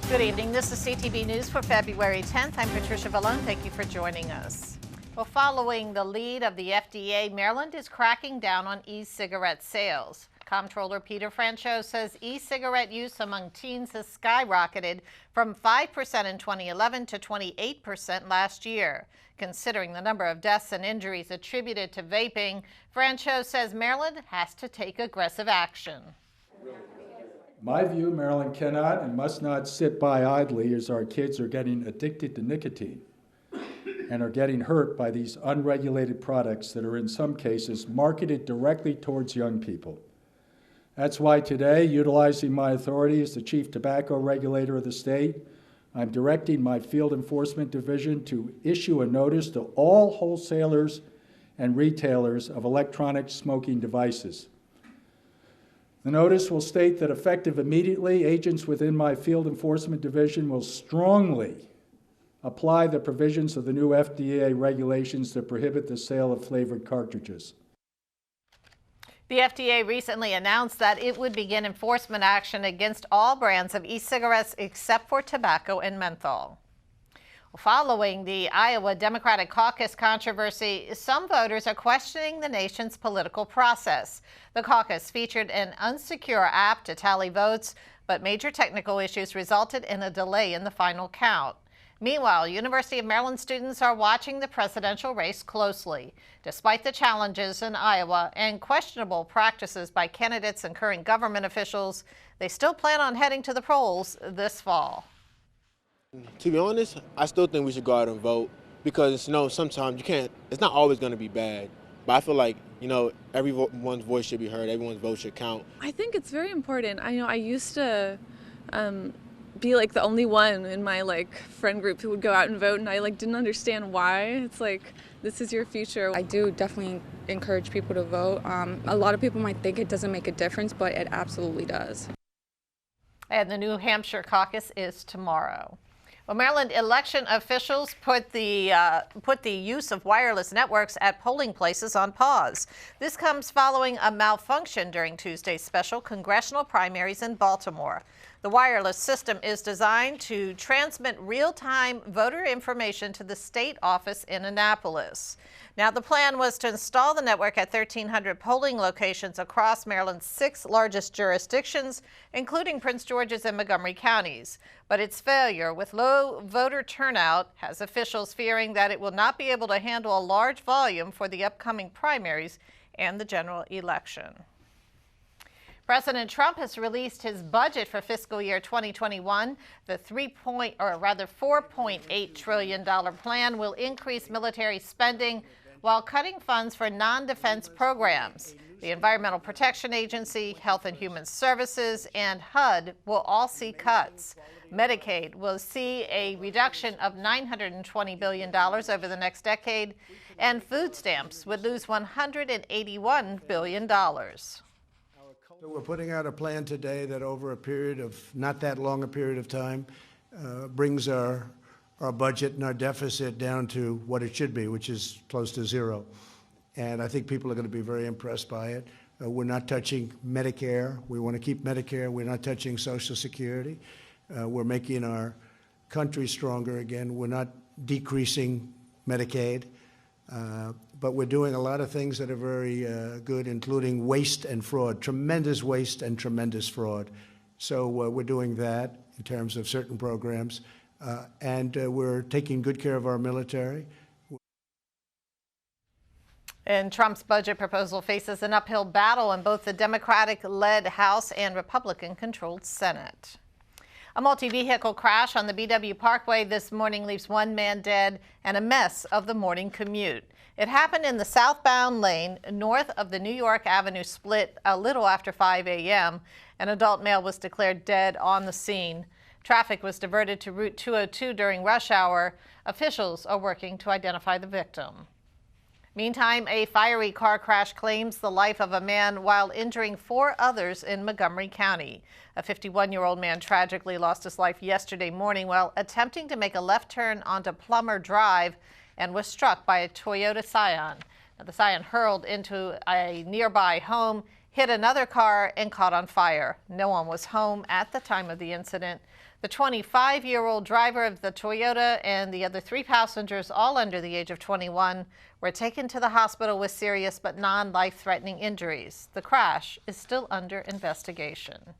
Good evening. This is CTV News for February 10th. I'm Patricia Vallone. Thank you for joining us. Well, following the lead of the FDA, Maryland is cracking down on e-cigarette sales. Comptroller Peter Franchot says e-cigarette use among teens has skyrocketed from 5% in 2011 to 28% last year. Considering the number of deaths and injuries attributed to vaping, Franchot says Maryland has to take aggressive action. My view, Maryland cannot and must not sit by idly as our kids are getting addicted to nicotine and are getting hurt by these unregulated products that are in some cases marketed directly towards young people. That's why today, utilizing my authority as the chief tobacco regulator of the state, I'm directing my field enforcement division to issue a notice to all wholesalers and retailers of electronic smoking devices. The notice will state that effective immediately, agents within my field enforcement division will strongly apply the provisions of the new FDA regulations that prohibit the sale of flavored cartridges. The FDA recently announced that it would begin enforcement action against all brands of e-cigarettes except for tobacco and menthol. Following the Iowa Democratic Caucus controversy, some voters are questioning the nation's political process. The caucus featured an unsecure app to tally votes, but major technical issues resulted in a delay in the final count. Meanwhile, University of Maryland students are watching the presidential race closely. Despite the challenges in Iowa and questionable practices by candidates and current government officials, they still plan on heading to the polls this fall. To be honest, I still think we should go out and vote because, sometimes it's not always going to be bad. But I feel like, everyone's voice should be heard, everyone's vote should count. I think it's very important. I used to be like the only one in my friend group who would go out and vote, and I didn't understand why. It's like, this is your future. I do definitely encourage people to vote. A lot of people might think it doesn't make a difference, but it absolutely does. And the New Hampshire caucus is tomorrow. Well, Maryland election officials put the use of wireless networks at polling places on pause. This comes following a malfunction during Tuesday's special congressional primaries in Baltimore. The wireless system is designed to transmit real-time voter information to the state office in Annapolis. Now, the plan was to install the network at 1,300 polling locations across Maryland's 6 largest jurisdictions, including Prince George's and Montgomery counties. But its failure with low voter turnout has officials fearing that it will not be able to handle a large volume for the upcoming primaries and the general election. President Trump has released his budget for fiscal year 2021. The $4.8 trillion plan will increase military spending while cutting funds for non-defense programs. The Environmental Protection Agency, Health and Human Services, and HUD will all see cuts. Medicaid will see a reduction of $920 billion over the next decade, and food stamps would lose $181 billion. So we're putting out a plan today that over a period of not that long a period of time brings our budget and our deficit down to what it should be, which is close to zero. And I think people are going to be very impressed by it. We're not touching Medicare. We want to keep Medicare. We're not touching Social Security. We're making our country stronger again. We're not decreasing Medicaid. But we're doing a lot of things that are very good, including waste and fraud, tremendous waste and tremendous fraud. So we're doing that in terms of certain programs. And we're taking good care of our military. And Trump's budget proposal faces an uphill battle in both the Democratic-led House and Republican-controlled Senate. A multi-vehicle crash on the BW Parkway this morning leaves 1 man dead and a mess of the morning commute. It happened in the southbound lane north of the New York Avenue split a little after 5 a.m. An adult male was declared dead on the scene. Traffic was diverted to Route 202 during rush hour. Officials are working to identify the victim. Meantime, a fiery car crash claims the life of a man while injuring 4 others in Montgomery County. A 51-year-old man tragically lost his life yesterday morning while attempting to make a left turn onto Plummer Drive and was struck by a Toyota Scion. Now, the Scion hurled into a nearby home hit another car and caught on fire. No one was home at the time of the incident. The 25-year-old driver of the Toyota and the other 3 passengers, all under the age of 21, were taken to the hospital with serious but non-life-threatening injuries. The crash is still under investigation.